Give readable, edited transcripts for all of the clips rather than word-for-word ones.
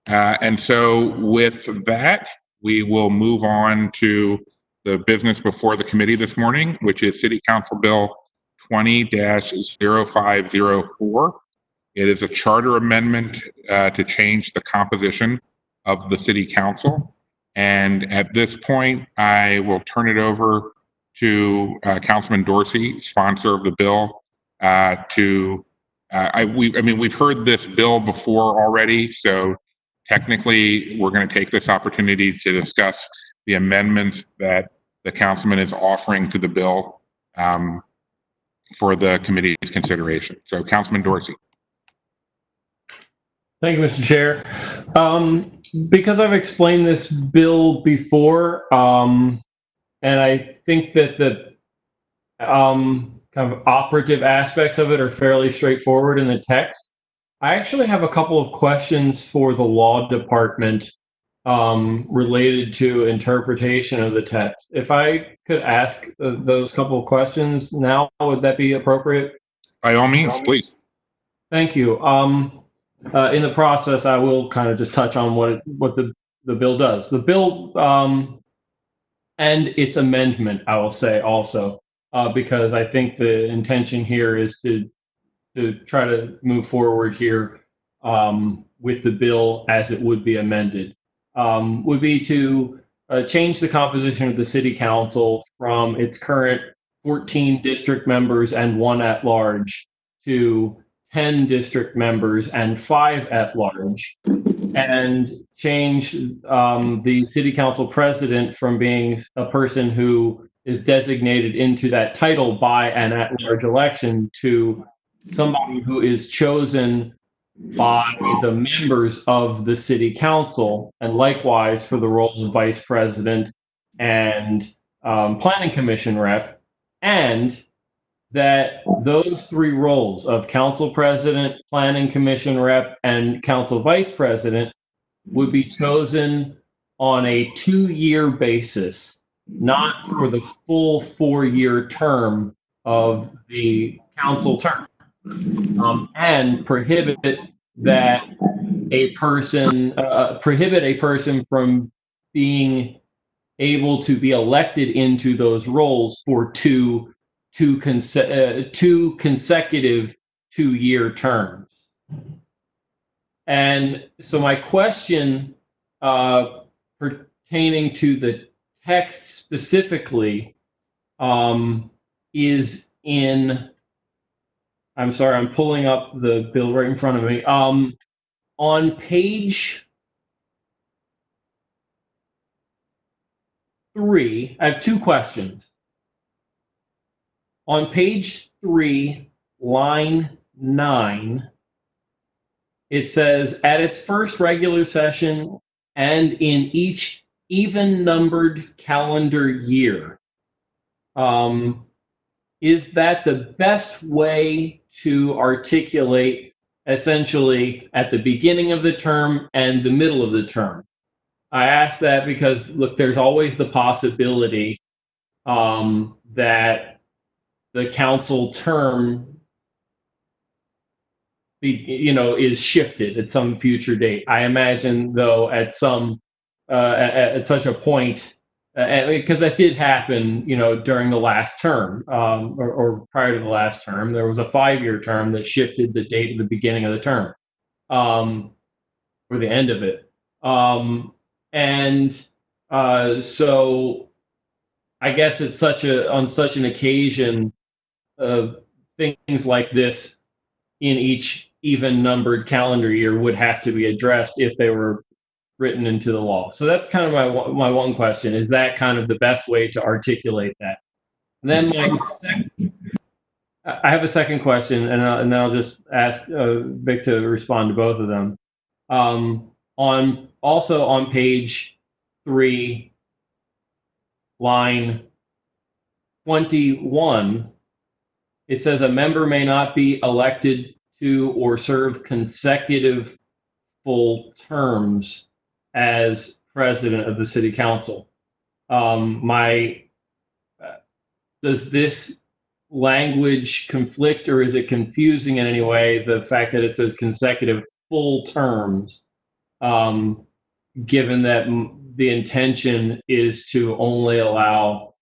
And so with that, we will move on to the business before the committee this morning, which is City Council Bill 20-0504. It is a charter amendment to change the composition of the city council. And at this point, I will turn it over to Councilman Dorsey, sponsor of the bill, we've heard this bill before already, so technically we're going to take this opportunity to discuss the amendments that the councilman is offering to the bill for the committee's consideration. So Councilman Dorsey. Thank you, Mr. Chair. Because I've explained this bill before, and I think that the kind of operative aspects of it are fairly straightforward in the text, I actually have a couple of questions for the law department related to interpretation of the text. If I could ask those couple of questions now, would that be appropriate? By all means, please. Thank you. In the process, I will kind of just touch on what the bill does. The bill and its amendment, I will say also, because I think the intention here is to try to move forward here with the bill as it would be amended, would be to change the composition of the city council from its current 14 district members and 1 at large to 10 district members and 5 at large, and change the city council president from being a person who is designated into that title by an at-large election to somebody who is chosen by the members of the city council, and likewise for the role of vice president and planning commission rep, and that those 3 roles of council president, planning commission rep, and council vice president would be chosen on a 2-year basis, not for the full 4-year term of the council term, and prohibit a person from being able to be elected into those roles for two consecutive 2-year terms. And so my question pertaining to the text specifically is in, I'm sorry, I'm pulling up the bill right in front of me. On page 3, I have 2 questions. On page 3, line 9, it says, at its first regular session and in each even-numbered calendar year. Is that the best way to articulate essentially at the beginning of the term and the middle of the term? I ask that because, look, there's always the possibility that the council term is shifted at some future date. I imagine, though, at some at such a point, because that did happen, during the last term or prior to the last term, there was a 5-year term that shifted the date of the beginning of the term or the end of it, so I guess it's on such an occasion, things like this in each even-numbered calendar year would have to be addressed if they were written into the law. So that's kind of my one question. Is that kind of the best way to articulate that? And then I have a second question, and then I'll just ask Vic to respond to both of them. Also on page 3, line 21, it says a member may not be elected to or serve consecutive full terms as president of the city council. Does this language conflict, or is it confusing in any way, the fact that it says consecutive full terms given that the intention is to only allow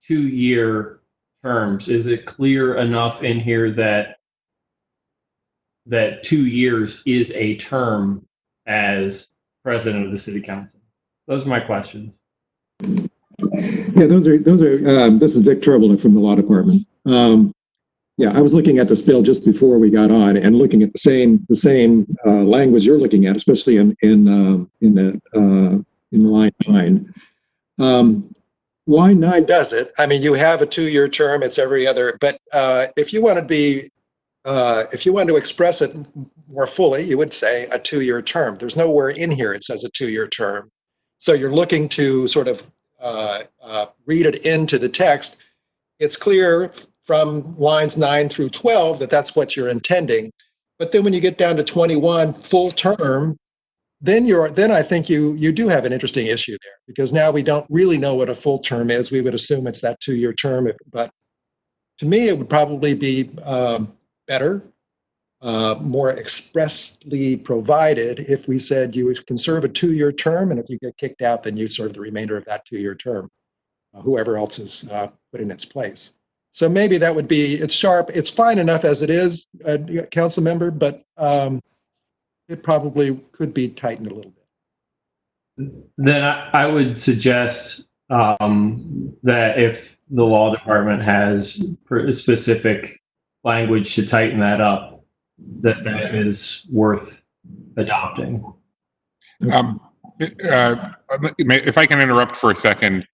2-year terms? Is it clear enough in here that 2 years is a term as president of the city council? Those are my questions. Yeah, those are, this is Vic Trevelyan from the law department. Yeah, I was looking at this bill just before we got on and looking at the same language you're looking at, especially in line 9. Line 9 does it. I mean, you have a 2-year term, it's every other, but if you want to express it more fully, you would say a 2-year term. There's nowhere in here it says a 2-year term. So you're looking to sort of read it into the text. It's clear from lines 9 through 12 that that's what you're intending. But then when you get down to 21, full term, then I think you do have an interesting issue there, because now we don't really know what a full term is. We would assume it's that 2-year term, but to me, it would probably be better, more expressly provided if we said you can serve a 2-year term, and if you get kicked out, then you serve the remainder of that 2-year term, whoever else is put in its place. So maybe that would be, it's sharp, it's fine enough as it is, council member, but it probably could be tightened a little bit. Then I would suggest that if the law department has specific language to tighten that up, that is worth adopting. If I can interrupt for a second,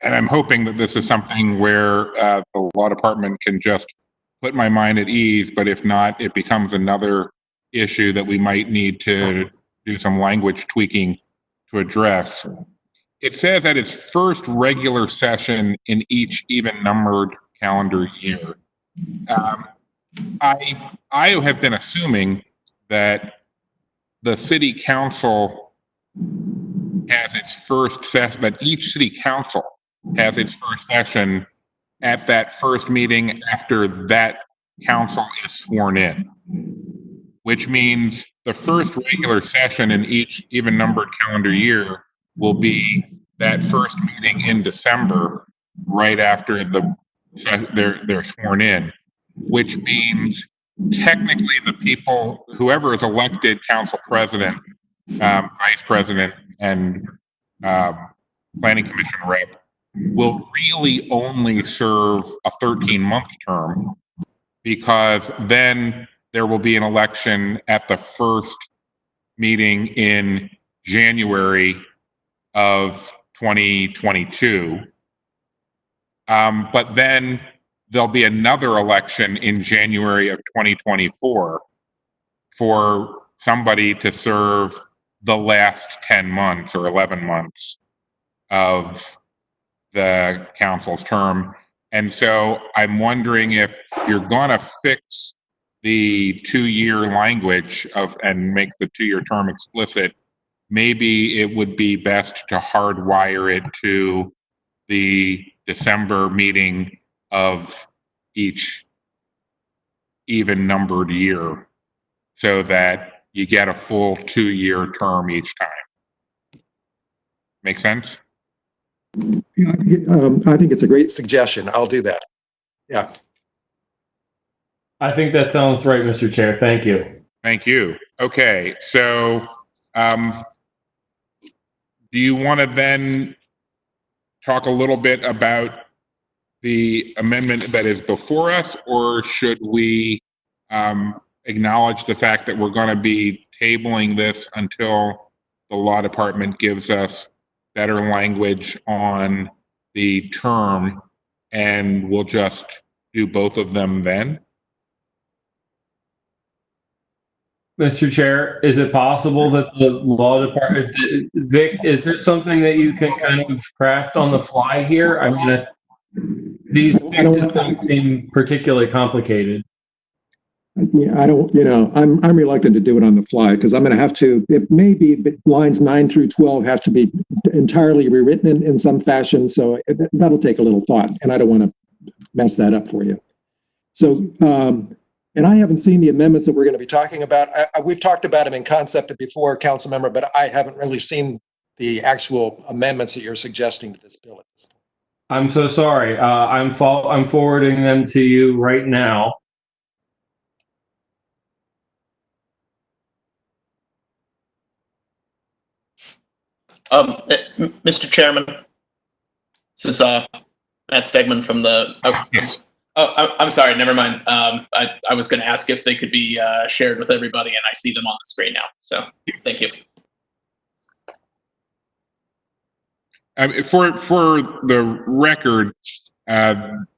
and I'm hoping that this is something where the law department can just put my mind at ease, but if not, it becomes another issue that we might need to do some language tweaking to address. It says at its first regular session in each even-numbered calendar year. I have been assuming that the city council has its first session, that each city council has its first session at that first meeting after that council is sworn in, which means the first regular session in each even-numbered calendar year will be that first meeting in December, right after they're sworn in, which means technically the people, whoever is elected council president, vice president, and planning commission rep, will really only serve a 13-month term, because then there will be an election at the first meeting in January of 2022. But then there'll be another election in January of 2024 for somebody to serve the last 10 months or 11 months of the council's term. And so I'm wondering if you're going to fix the 2-year language and make the 2-year term explicit, maybe it would be best to hardwire it to the December meeting of each even-numbered year, so that you get a full 2-year term each time. Make sense? Yeah, I think it's a great suggestion. I'll do that. Yeah. I think that sounds right, Mr. Chair. Thank you. Thank you. Okay, so do you want to then talk a little bit about the amendment that is before us, or should we acknowledge the fact that we're going to be tabling this until the law department gives us better language on the term, and we'll just do both of them then? Mr. Chair, is it possible that the law department, Vic, is this something that you can kind of craft on the fly here? I mean, these fixes don't seem particularly complicated. Yeah, I don't, I'm reluctant to do it on the fly, because I'm going to have to, it may be lines 9 through 12 have to be entirely rewritten in some fashion. So that'll take a little thought, and I don't want to mess that up for you. So And I haven't seen the amendments that we're going to be talking about. We've talked about them in concept before, council member, but I haven't really seen the actual amendments that you're suggesting to this bill at this point. I'm so sorry. I'm forwarding them to you right now. Mr. Chairman, this is Matt Stegman from the. Yes. I'm sorry. Never mind. I was going to ask if they could be shared with everybody, and I see them on the screen now. So, thank you. For the record,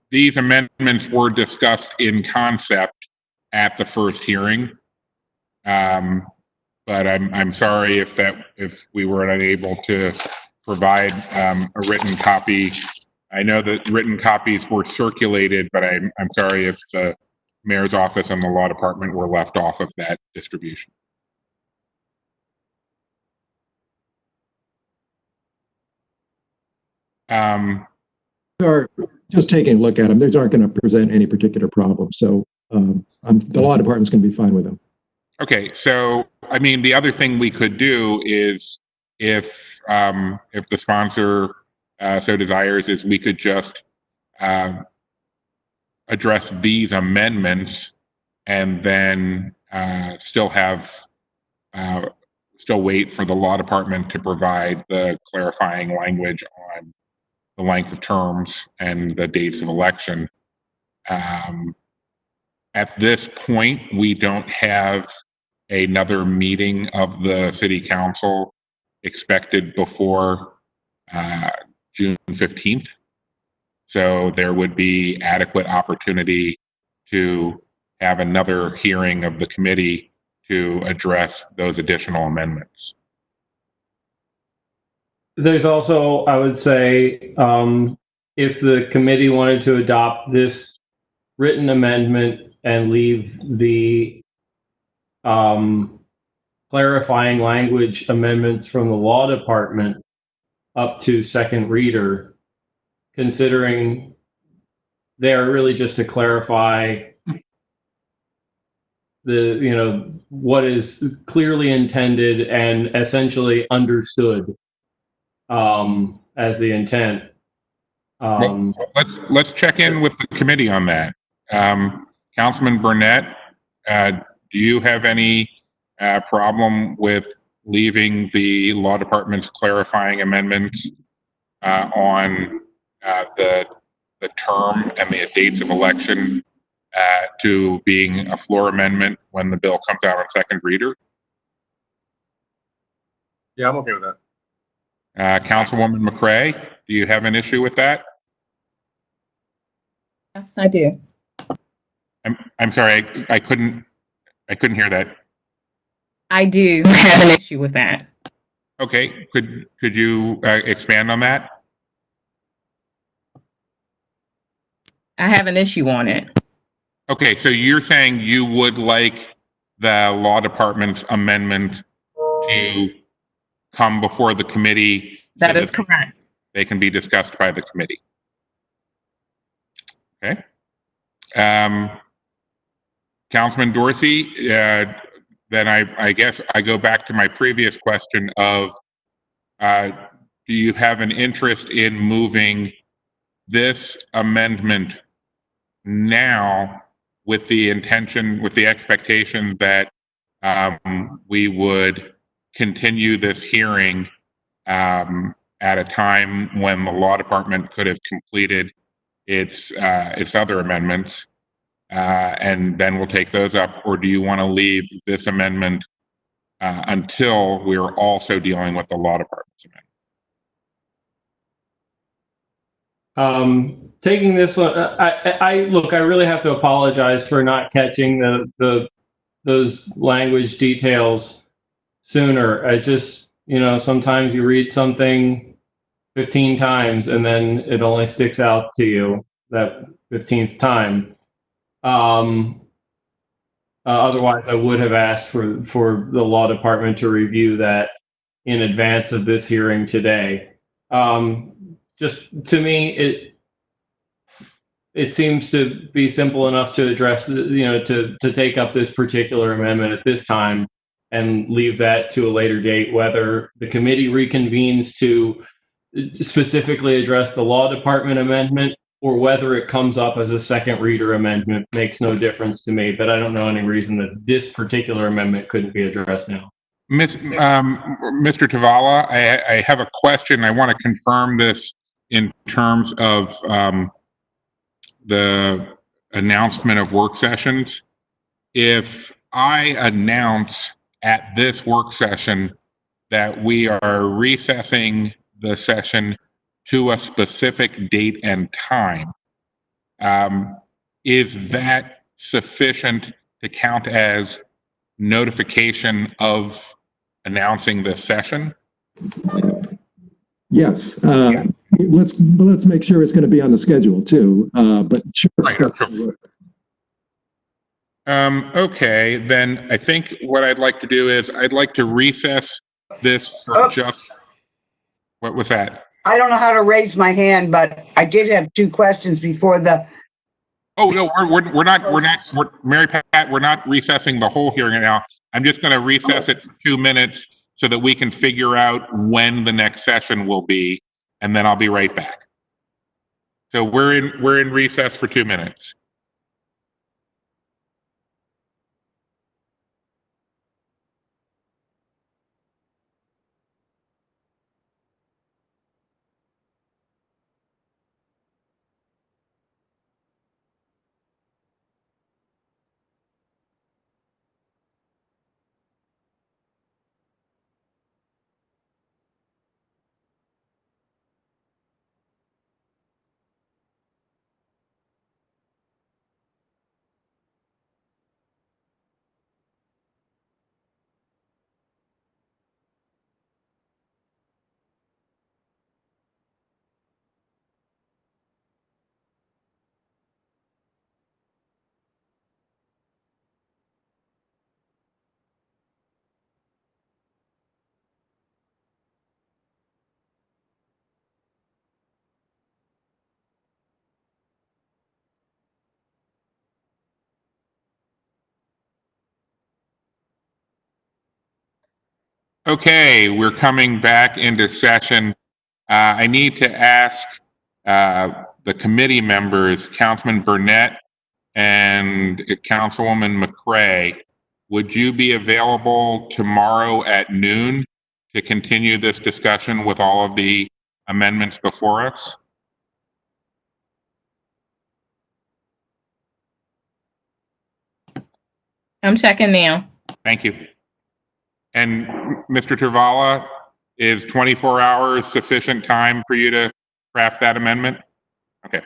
these amendments were discussed in concept at the first hearing. But I'm sorry if we were unable to provide a written copy. I know that written copies were circulated, but I'm sorry if the mayor's office and the law department were left off of that distribution. Are just taking a look at them. These aren't going to present any particular problem. So the law department's going to be fine with them. Okay, so I mean, the other thing we could do is, if the sponsor so desires, is we could just address these amendments and then still wait for the law department to provide the clarifying language on the length of terms and the dates of election. At this point, we don't have another meeting of the city council expected before June 15th. So there would be adequate opportunity to have another hearing of the committee to address those additional amendments. There's also, I would say, if the committee wanted to adopt this written amendment and leave the clarifying language amendments from the law department up to second reader, considering they are really just to clarify what is clearly intended and essentially understood as the intent. Let's check in with the committee on that. Councilman Burnett, do you have any problem with leaving the law department's clarifying amendments on the term and the dates of election to being a floor amendment when the bill comes out on second reader? Yeah, I'm okay with that. Councilwoman McCray, do you have an issue with that? Yes, I do. I'm sorry, I couldn't hear that. I do have an issue with that. Okay, could you expand on that? I have an issue on it. Okay, so you're saying you would like the law department's amendment to come before the committee? That is correct. They can be discussed by the committee. Okay. Councilman Dorsey, then I guess I go back to my previous question of, do you have an interest in moving this amendment now with the intention, with the expectation that we would continue this hearing at a time when the law department could have completed its other amendments, and then we'll take those up? Or do you want to leave this amendment until we're also dealing with the law department's amendment? Taking this one, I really have to apologize for not catching those language details sooner. I just, sometimes you read something 15 times and then it only sticks out to you that 15th time. Otherwise, I would have asked for the law department to review that in advance of this hearing today. Just to me, it seems to be simple enough to address, to take up this particular amendment at this time and leave that to a later date, whether the committee reconvenes to specifically address the law department amendment or whether it comes up as a second reader amendment makes no difference to me, but I don't know any reason that this particular amendment couldn't be addressed now. Mr. Tavala, I have a question. I want to confirm this in terms of the announcement of work sessions. If I announce at this work session that we are recessing the session to a specific date and time, is that sufficient to count as notification of announcing the session? Yes. Let's make sure it's going to be on the schedule too. But sure. Right, sure. Okay, then I think what I'd like to do is I'd like to recess this for Oops. What was that? I don't know how to raise my hand, but I did have two questions before the. Oh, no, we're not, Mary Pat, we're not recessing the whole hearing now. I'm just going to recess it for 2 minutes so that we can figure out when the next session will be, and then I'll be right back. So we're in recess for 2 minutes. Okay, we're coming back into session. I need to ask the committee members, Councilman Burnett and Councilwoman McCray, would you be available tomorrow at noon to continue this discussion with all of the amendments before us? I'm checking now. Thank you. And Mr. Tavala, is 24 hours sufficient time for you to craft that amendment? Okay.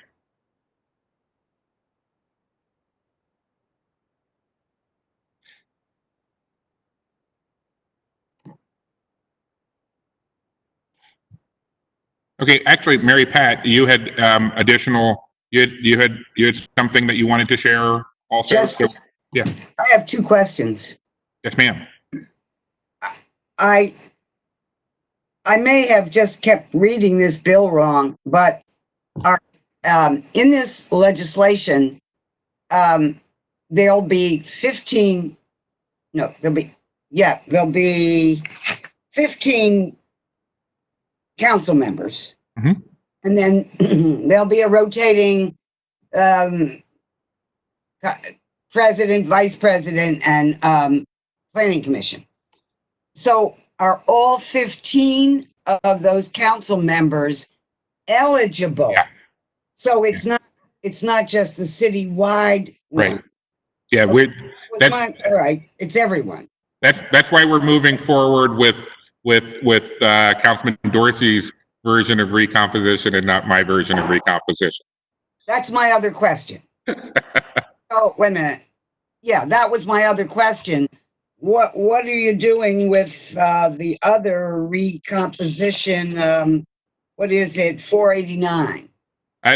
Okay, actually, Mary Pat, you had you had something that you wanted to share also? Just, yeah. I have two questions. Yes, ma'am. I may have just kept reading this bill wrong, but in this legislation, there'll be 15 council members. Mhm. And then there'll be a rotating president, vice president, and planning commission. So are all 15 of those council members eligible? Yeah. So it's not just the citywide one. Right. Yeah, All right, it's everyone. that's why we're moving forward with Councilman Dorsey's version of recomposition and not my version of recomposition. That's my other question. Oh, wait a minute. Yeah, that was my other question. What are you doing with the other recomposition? What is it, 489?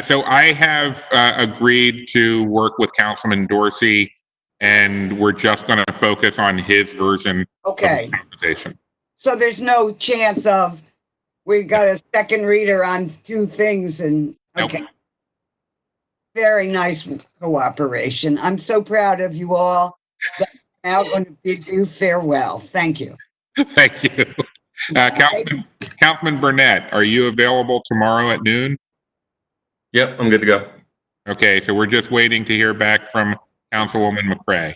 So I have agreed to work with Councilman Dorsey, and we're just going to focus on his version Okay. of recomposition. So there's no chance of we got a second reader on two things and Nope. okay. very nice cooperation. I'm so proud of you all. That I'm now going to bid you farewell. Thank you. Thank you. Councilman Burnett, are you available tomorrow at noon? Yep, I'm good to go. Okay, so we're just waiting to hear back from Councilwoman McCray.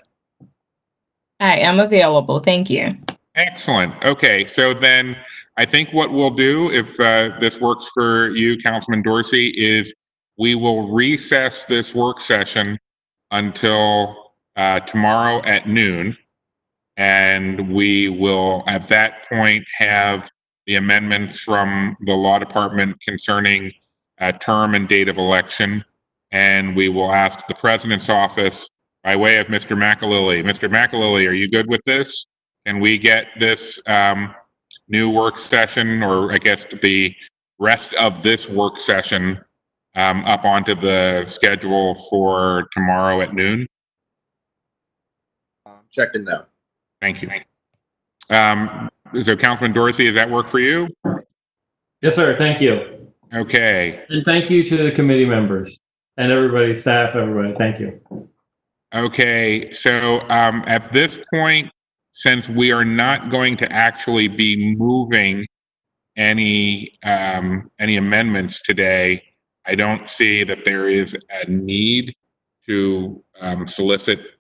I am available. Thank you. Excellent. Okay, so then I think what we'll do, if this works for you, Councilman Dorsey, is we will recess this work session until tomorrow at noon. And we will, at that point, have the amendments from the law department concerning term and date of election. And we will ask the president's office by way of Mr. McAlilly. Mr. McAlilly, are you good with this? Can we get this new work session, or I guess the rest of this work session, up onto the schedule for tomorrow at noon? Checking now. Thank you. So Councilman Dorsey, does that work for you? Yes, sir. Thank you. Okay. And thank you to the committee members and everybody, staff, everybody. Thank you. Okay. So at this point, since we are not going to actually be moving any amendments today, I don't see that there is a need to solicit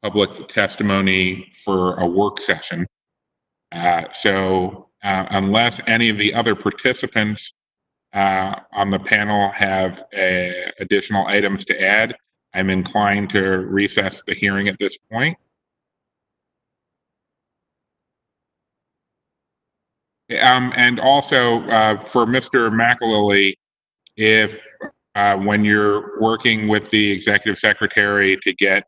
public testimony for a work session. So unless any of the other participants on the panel have additional items to add, I'm inclined to recess the hearing at this point. And also for Mr. McAlilly, if when you're working with the executive secretary to get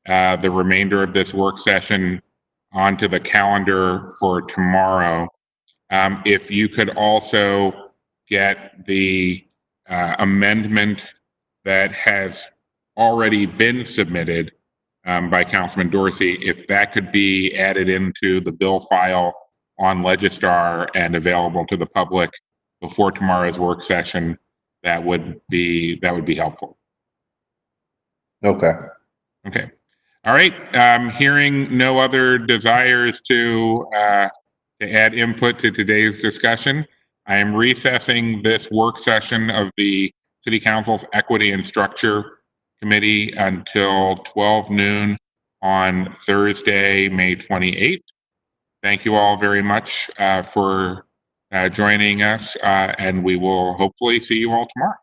the remainder of this work session onto the calendar for tomorrow, if you could also get the amendment that has already been submitted by Councilman Dorsey, if that could be added into the bill file on Legistar and available to the public before tomorrow's work session, that would be helpful. Okay. Okay. All right. Hearing no other desires to add input to today's discussion, I am recessing this work session of the City Council's Equity and Structure Committee until 12 noon on Thursday, May 28th. Thank you all very much for joining us, and we will hopefully see you all tomorrow.